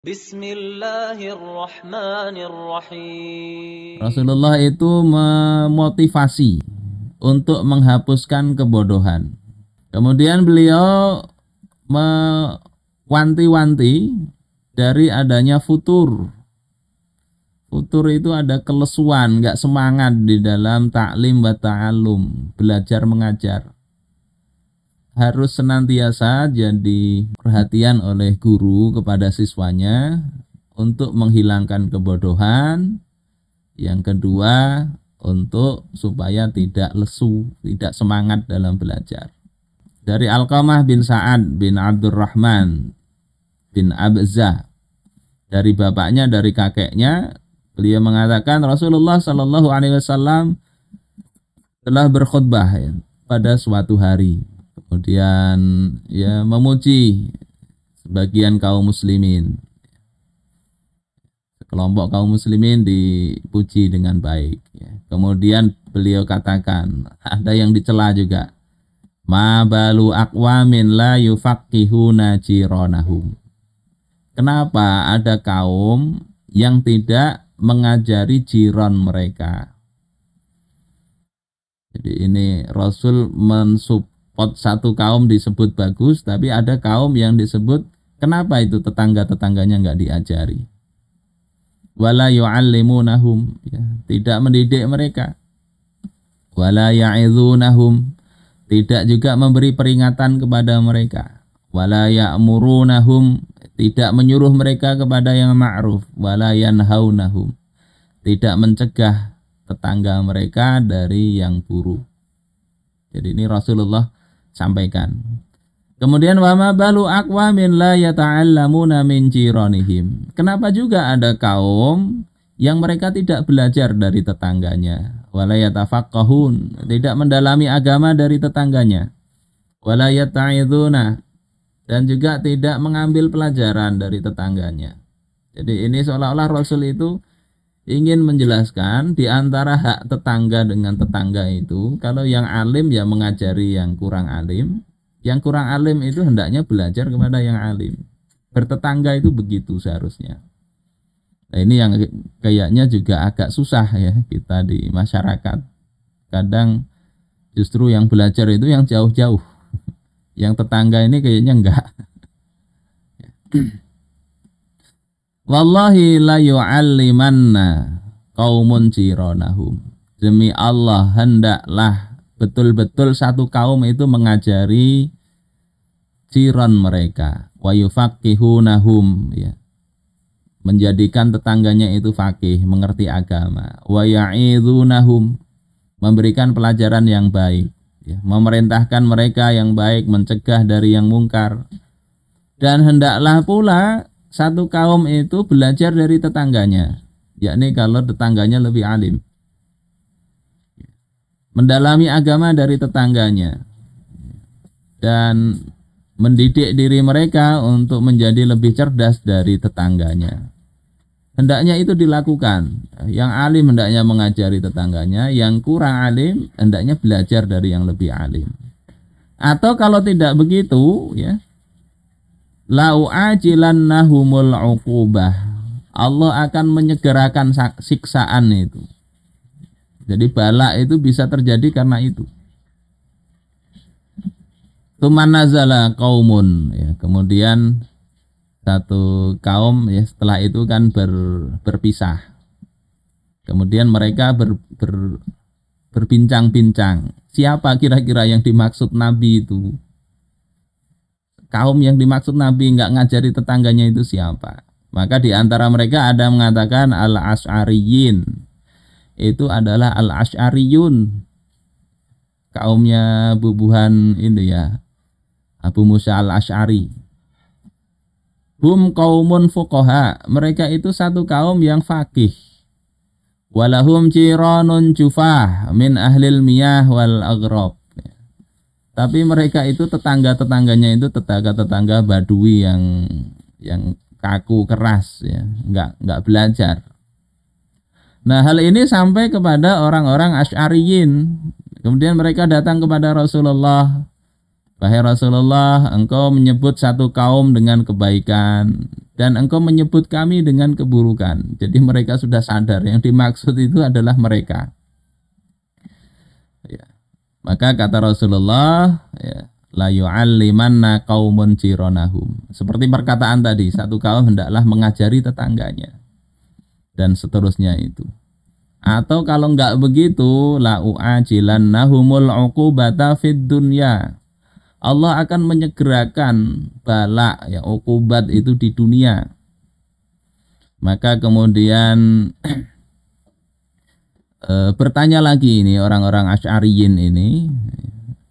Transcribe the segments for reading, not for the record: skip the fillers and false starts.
Bismillahirrahmanirrahim. Rasulullah itu memotivasi untuk menghapuskan kebodohan. Kemudian beliau mewanti-wanti dari adanya futur. Futur itu ada kelesuan, nggak semangat di dalam ta'lim wa ta'allum, belajar mengajar. Harus senantiasa jadi perhatian oleh guru kepada siswanya untuk menghilangkan kebodohan. Yang kedua, untuk supaya tidak lesu, tidak semangat dalam belajar. Dari Alqamah bin Sa'ad bin Abdurrahman bin Abzah, dari bapaknya, dari kakeknya, beliau mengatakan Rasulullah Shallallahu Alaihi Wasallam telah berkhutbah pada suatu hari. Kemudian memuji sebagian kaum muslimin. Kelompok kaum muslimin dipuji dengan baik. Kemudian beliau katakan, ada yang dicela juga. Ma balu aqwamin la yufaqqihuna jiranahum. Kenapa ada kaum yang tidak mengajari jiran mereka? Jadi ini Rasul mensupport satu kaum disebut bagus, tapi ada kaum yang disebut kenapa itu tetangga-tetangganya nggak diajari? Wala yu'allimunahum, tidak mendidik mereka. Wala ya'idhunahum, tidak juga memberi peringatan kepada mereka. Wala ya'murunahum, tidak menyuruh mereka kepada yang ma'ruf. Wala yanhaunahum, tidak mencegah tetangga mereka dari yang buruk. Jadi ini Rasulullah sampaikan. Kemudian wa ma balu aqwamin la yata'allamuna min jiranihim. Kenapa juga ada kaum yang mereka tidak belajar dari tetangganya? Wala yatafaqqahun, tidak mendalami agama dari tetangganya. Wala yata'iduna, dan juga tidak mengambil pelajaran dari tetangganya. Jadi ini seolah-olah Rasul itu ingin menjelaskan di antara hak tetangga dengan tetangga itu, kalau yang alim ya mengajari yang kurang alim. Yang kurang alim itu hendaknya belajar kepada yang alim. Bertetangga itu begitu seharusnya. Nah ini yang kayaknya juga agak susah ya kita di masyarakat. Kadang justru yang belajar itu yang jauh-jauh. Yang tetangga ini kayaknya enggak. Wallahi la yu'allimanna qaumun jiranahum. Demi Allah hendaklah betul-betul satu kaum itu mengajari jiran mereka, wa yufaqihunahum, menjadikan tetangganya itu faqih, mengerti agama, wa ya'idhunahum, memberikan pelajaran yang baik, memerintahkan mereka yang baik, mencegah dari yang mungkar. Dan hendaklah pula satu kaum itu belajar dari tetangganya, yakni kalau tetangganya lebih alim, mendalami agama dari tetangganya, dan mendidik diri mereka untuk menjadi lebih cerdas dari tetangganya. Hendaknya itu dilakukan. Yang alim hendaknya mengajari tetangganya, yang kurang alim hendaknya belajar dari yang lebih alim. Atau kalau tidak begitu, la'u'ajilannahumul uqubah, Allah akan menyegerakan siksaan itu. Jadi bala itu bisa terjadi karena itu. Tumanazala qaumun, kemudian satu kaum setelah itu kan berpisah. Kemudian mereka berbincang-bincang. Siapa kira-kira yang dimaksud Nabi itu? Kaum yang dimaksud Nabi nggak ngajari tetangganya itu siapa? Maka di antara mereka ada mengatakan al-Asy'ariyin. Itu adalah al-Asy'ariyun, kaumnya bubuhan ini Abu Musa al-Asy'ari. Hum qaumun fuqaha, mereka itu satu kaum yang faqih. Walahum jiranun jufah min ahlil miyah wal aghrab. Tapi mereka itu tetangga-tetangganya itu tetangga-tetangga badui yang kaku keras, enggak belajar. Nah, hal ini sampai kepada orang-orang Asy'ariyin. Kemudian mereka datang kepada Rasulullah Wahai Rasulullah, engkau menyebut satu kaum dengan kebaikan dan engkau menyebut kami dengan keburukan. Jadi mereka sudah sadar yang dimaksud itu adalah mereka. Ya. Maka kata Rasulullah, ya, la yu'allimanna qaumun jironahum. Seperti perkataan tadi, satu kaum hendaklah mengajari tetangganya dan seterusnya itu. Atau kalau enggak begitu, la u'ajilannahumul uqubata fid dunya. Allah akan menyegerakan bala, ya, uqubat itu di dunia. Maka kemudian bertanya lagi ini orang-orang Asy'ariyin ini,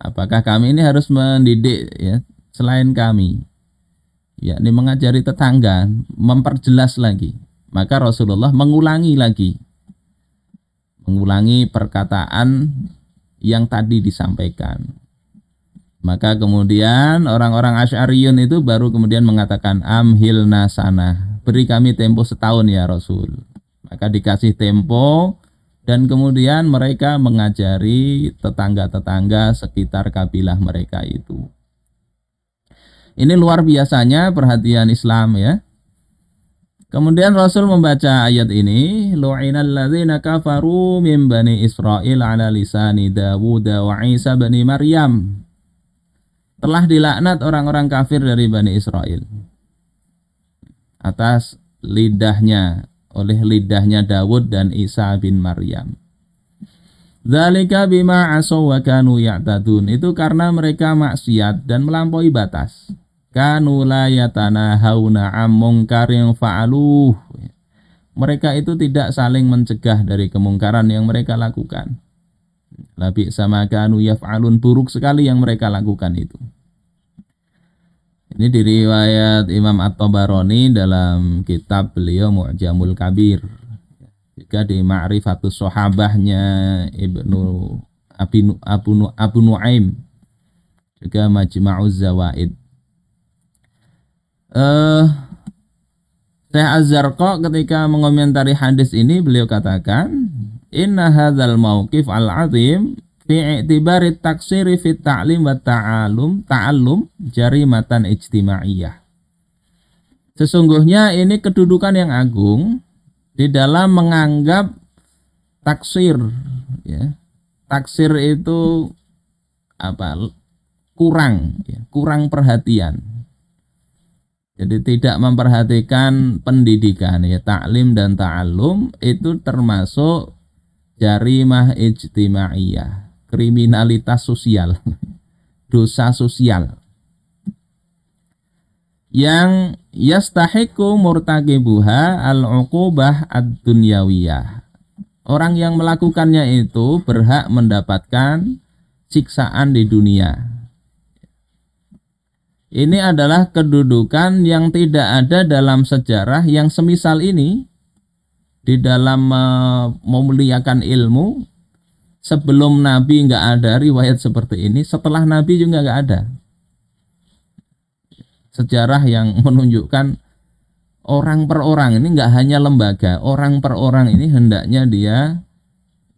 apakah kami ini harus mendidik, ya, selain kami, yakni mengajari tetangga, memperjelas lagi. Maka Rasulullah mengulangi perkataan yang tadi disampaikan. Maka kemudian orang-orang Asy'ariyun itu baru kemudian mengatakan amhilna sana, beri kami tempo setahun ya Rasul. Maka dikasih tempo dan kemudian mereka mengajari tetangga-tetangga sekitar kabilah mereka itu. Ini luar biasanya perhatian Islam, ya. Kemudian Rasul membaca ayat ini, lu'inal ladzina kafaru min bani Israil ala lisani Dawud wa Isa bani Maryam. Telah dilaknat orang-orang kafir dari Bani Israel atas oleh lidahnya Dawud dan Isa bin Maryam. Dzalika bima asaw wa kanu ya'tadun. Itu karena mereka maksiat dan melampaui batas. Kanu la yatanahawna 'an munkarin fa'aluh. Mereka itu tidak saling mencegah dari kemungkaran yang mereka lakukan. Labi sama kanu yaf'alun, buruk sekali yang mereka lakukan itu. Ini diriwayat Imam At-Tabarani dalam kitab beliau Mu'jamul Kabir. Juga di Ma'rifatus Sahabahnya Abu Nuaim. Juga Majma'uz Zawaid. Syekh Az-Zarqa ketika mengomentari hadis ini beliau katakan, inna hadzal mauqif al-'azim fi i'tibari taksiri fi ta'lim wa ta'allum jarimatan ijtimaiyah. Sesungguhnya ini kedudukan yang agung di dalam menganggap taksir, ya. Taksir itu apa? Kurang, ya, kurang perhatian. Jadi tidak memperhatikan pendidikan, ya, ta'lim dan ta'allum itu termasuk jarimah ijtimaiyah, kriminalitas sosial, dosa sosial yang yastahiqu murtaqibuha al-uqubah ad-dunyawiyah. Orang yang melakukannya itu berhak mendapatkan siksaan di dunia. Ini adalah kedudukan yang tidak ada dalam sejarah yang semisal ini. Di dalam memuliakan ilmu, sebelum Nabi nggak ada riwayat seperti ini, setelah Nabi juga nggak ada sejarah yang menunjukkan orang per orang ini, nggak hanya lembaga, orang per orang ini hendaknya dia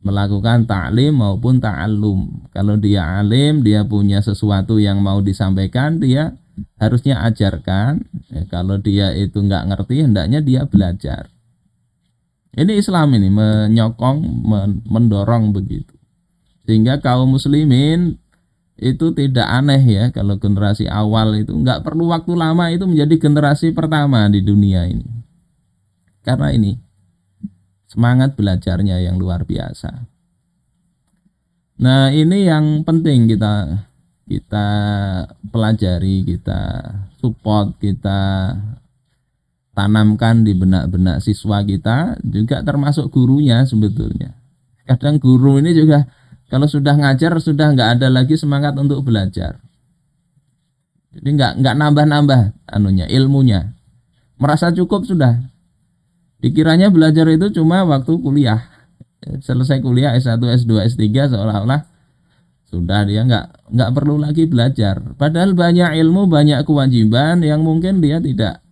melakukan ta'lim maupun ta'allum. Kalau dia alim, dia punya sesuatu yang mau disampaikan, dia harusnya ajarkan. Ya, kalau dia itu nggak ngerti, hendaknya dia belajar. Ini Islam ini menyokong, mendorong begitu. Sehingga kaum muslimin itu tidak aneh, ya, kalau generasi awal itu nggak perlu waktu lama itu menjadi generasi pertama di dunia ini. Karena ini semangat belajarnya yang luar biasa. Nah, ini yang penting kita pelajari, kita support, kita tanamkan di benak-benak siswa kita, juga termasuk gurunya sebetulnya. Kadang guru ini juga kalau sudah ngajar sudah nggak ada lagi semangat untuk belajar. Jadi nggak nambah-nambah ilmunya. Merasa cukup sudah. Dikiranya belajar itu cuma waktu kuliah. Selesai kuliah S1, S2, S3 seolah-olah sudah dia nggak perlu lagi belajar. Padahal banyak ilmu, banyak kewajiban yang mungkin dia tidak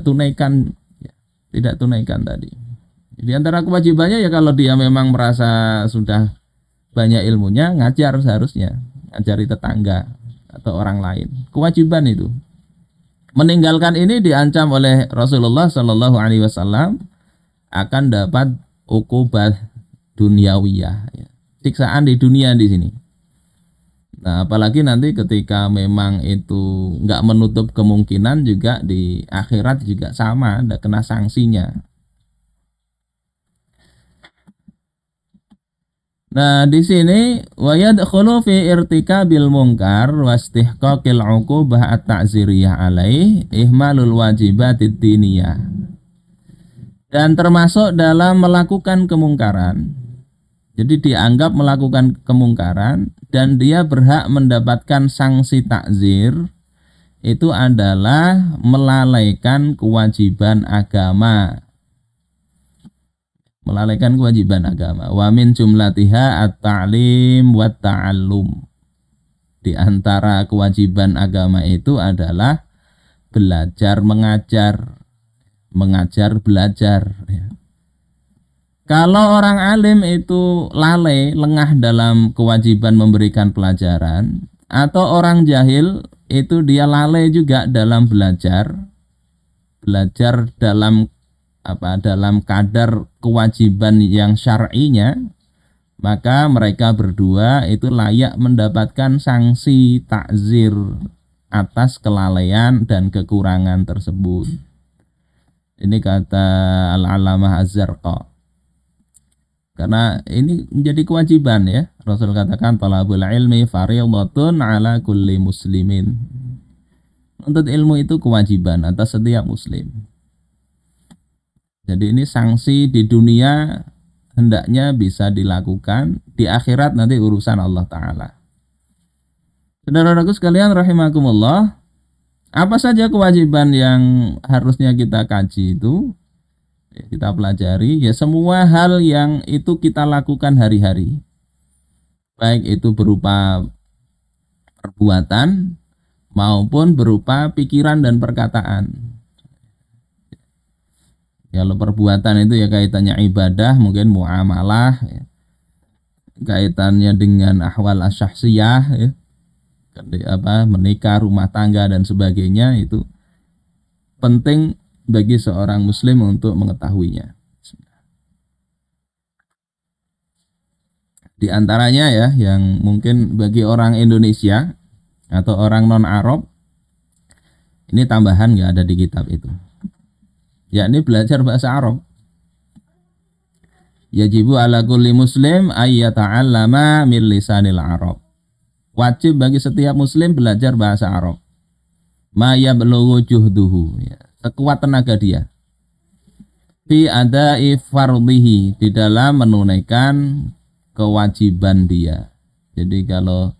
tunaikan, ya, tidak tunaikan tadi. Di antara kewajibannya ya kalau dia memang merasa sudah banyak ilmunya, ngajar seharusnya, ngajari tetangga atau orang lain. Kewajiban itu. Meninggalkan ini diancam oleh Rasulullah Shallallahu Alaihi Wasallam akan dapat ukubah duniawiyah, ya. Siksaan di dunia di sini. Nah, apalagi nanti ketika memang itu nggak menutup kemungkinan juga di akhirat juga sama, ada kena sanksinya. Nah, di sini wa yadkhulu fi irtikabil munkar wa istihqaqil 'uqubah at-ta'ziriyah alaih ihmalul wajibatid diniyah. Dan termasuk dalam melakukan kemungkaran. Jadi dianggap melakukan kemungkaran dan dia berhak mendapatkan sanksi takzir itu adalah melalaikan kewajiban agama. Melalaikan kewajiban agama. Wa min jumlatiha at-ta'lim wa ta'allum. Di antara kewajiban agama itu adalah belajar mengajar, mengajar belajar. Kalau orang alim itu lalai, lengah dalam kewajiban memberikan pelajaran, atau orang jahil itu dia lalai juga dalam belajar dalam dalam kadar kewajiban yang syar'inya, maka mereka berdua itu layak mendapatkan sanksi takzir atas kelalaian dan kekurangan tersebut. Ini kata Al-Allamah Az-Zarqa. Karena ini menjadi kewajiban, ya. Rasul katakan talabul ilmi fardhatun ala kulli muslimin. Untuk ilmu itu kewajiban atas setiap muslim. Jadi ini sanksi di dunia hendaknya bisa dilakukan, di akhirat nanti urusan Allah Ta'ala. Saudara-saudaraku sekalian rahimakumullah, apa saja kewajiban yang harusnya kita kaji itu, kita pelajari, ya semua hal yang itu kita lakukan hari-hari. Baik itu berupa perbuatan maupun berupa pikiran dan perkataan. Kalau perbuatan itu ya kaitannya ibadah, mungkin muamalah, ya. Kaitannya dengan ahwal asyahsiyah, ya. Menikah, rumah tangga dan sebagainya, itu penting bagi seorang muslim untuk mengetahuinya. Di antaranya ya, yang mungkin bagi orang Indonesia atau orang non-Arab, ini tambahan nggak ada di kitab itu. Yakni belajar bahasa Arab. Yajibu ala kulli muslim ayyata'allama min lisanil Arab. Wajib bagi setiap muslim belajar bahasa Arab. Ma yablughu juhduhu, ya, sekuat tenaga dia. Fi ada'i fardhihi, di dalam menunaikan kewajiban dia. Jadi kalau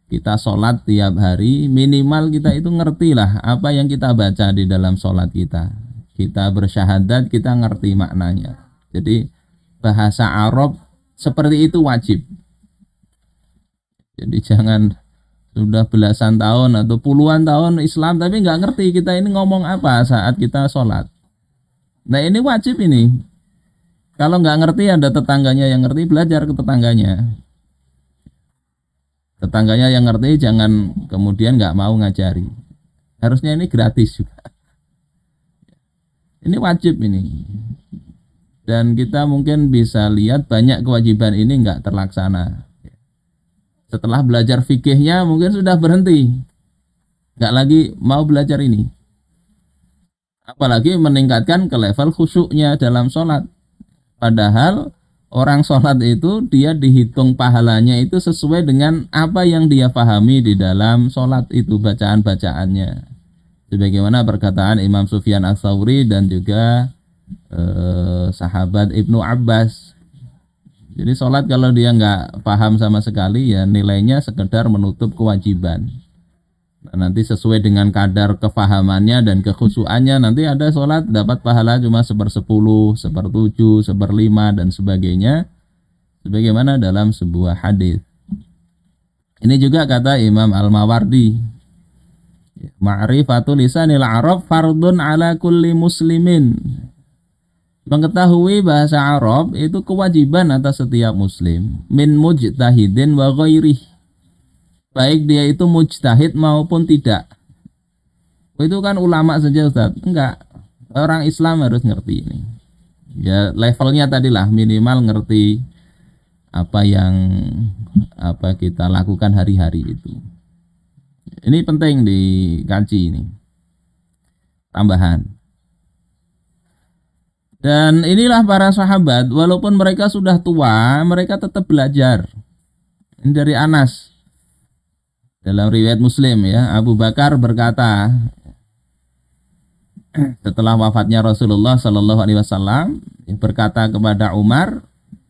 kita sholat tiap hari, minimal kita itu ngertilah apa yang kita baca di dalam sholat kita. Kita bersyahadat, kita ngerti maknanya. Jadi bahasa Arab seperti itu wajib. Jadi jangan sudah belasan tahun atau puluhan tahun Islam tapi nggak ngerti kita ini ngomong apa saat kita sholat. Nah ini wajib ini. Kalau nggak ngerti, ada tetangganya yang ngerti, belajar ke tetangganya. Tetangganya yang ngerti jangan kemudian nggak mau ngajari. Harusnya ini gratis juga. Ini wajib ini. Dan kita mungkin bisa lihat banyak kewajiban ini nggak terlaksana. Setelah belajar fikihnya mungkin sudah berhenti. Nggak lagi mau belajar ini. Apalagi meningkatkan ke level khusyuknya dalam sholat. Padahal orang sholat itu dia dihitung pahalanya itu sesuai dengan apa yang dia pahami di dalam sholat itu, bacaan-bacaannya. Sebagaimana perkataan Imam Sufyan Ats-Tsauri dan juga sahabat Ibnu Abbas. Jadi sholat kalau dia nggak paham sama sekali, ya nilainya sekedar menutup kewajiban. Nah, nanti sesuai dengan kadar kefahamannya dan kekhusyuannya, nanti ada sholat dapat pahala cuma 1/10, 1/7, 1/5 dan sebagainya. Sebagaimana dalam sebuah hadis. Ini juga kata Imam Al-Mawardi. Ma'rifatul lisanil Arab fardun ala kulli muslimin. Mengetahui bahasa Arab itu kewajiban atas setiap muslim, min mujtahidin wa ghairih. baik dia itu mujtahid maupun tidak. Itu kan ulama saja Ustaz. Enggak. Orang Islam harus ngerti ini. Ya levelnya tadilah minimal ngerti apa yang kita lakukan hari-hari itu. Ini penting dikaji ini. Tambahan. Dan inilah para sahabat, walaupun mereka sudah tua, mereka tetap belajar. Ini dari Anas. Dalam riwayat Muslim ya, Abu Bakar berkata setelah wafatnya Rasulullah Shallallahu Alaihi Wasallam, berkata kepada Umar,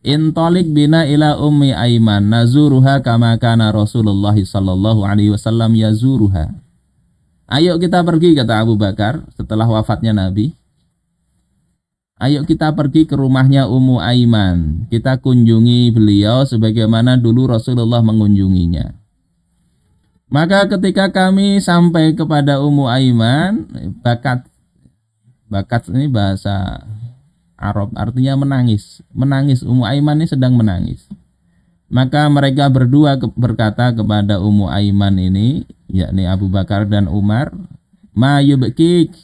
Intolik bina ila ummi Aiman nazuruha kama kana Rasulullah Shallallahu Alaihi Wasallam yazuruha. Ayo kita pergi, kata Abu Bakar setelah wafatnya Nabi. Ayo kita pergi ke rumahnya Ummu Aiman. Kita kunjungi beliau sebagaimana dulu Rasulullah mengunjunginya. Maka ketika kami sampai kepada Ummu Aiman, bakat ini bahasa Arab, artinya menangis. Menangis, Ummu Aiman ini sedang menangis. Maka mereka berdua berkata kepada Ummu Aiman ini, yakni Abu Bakar dan Umar, Ma yubkik,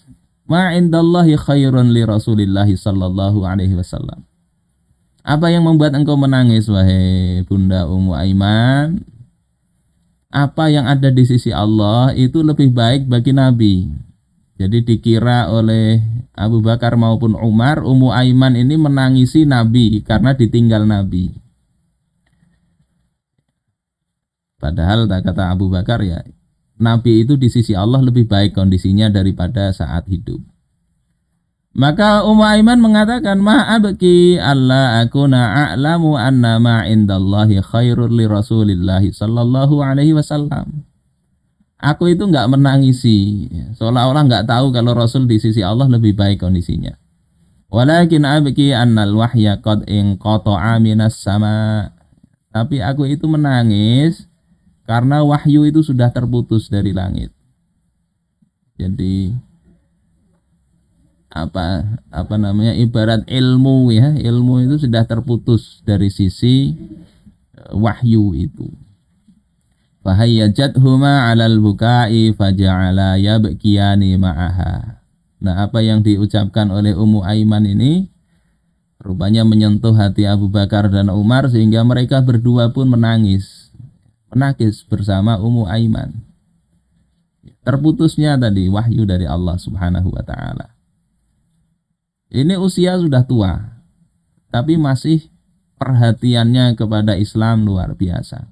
ma indallahi khairun li Rasulillahi sallallahu alaihi wasallam. Apa yang membuat engkau menangis, wahai Bunda Ummu Aiman? Apa yang ada di sisi Allah itu lebih baik bagi Nabi. Jadi dikira oleh Abu Bakar maupun Umar, Ummu Aiman ini menangisi Nabi karena ditinggal Nabi. Padahal kata Abu Bakar ya, Nabi itu di sisi Allah lebih baik kondisinya daripada saat hidup. Maka Ummu Aiman mengatakan, Ma'abki alla akuna a'lamu anna ma indallahi khairul li Rasulillahi sallallahu alaihi wasallam. Aku itu enggak menangisi, seolah-olah enggak tahu kalau Rasul di sisi Allah lebih baik kondisinya. Walakin abki annal wahya qad inqata'a minas sama. Tapi aku itu menangis karena wahyu itu sudah terputus dari langit. Jadi apa namanya, ibarat ilmu ya, ilmu itu sudah terputus dari sisi wahyu itu. Fahayyajadhuma 'alal bukai faja'ala yabkiyani ma'aha. Nah, apa yang diucapkan oleh Ummu Aiman ini rupanya menyentuh hati Abu Bakar dan Umar sehingga mereka berdua pun menangis bersama Ummu Aiman. Terputusnya tadi wahyu dari Allah Subhanahu wa taala. Ini usia sudah tua, tapi masih perhatiannya kepada Islam luar biasa.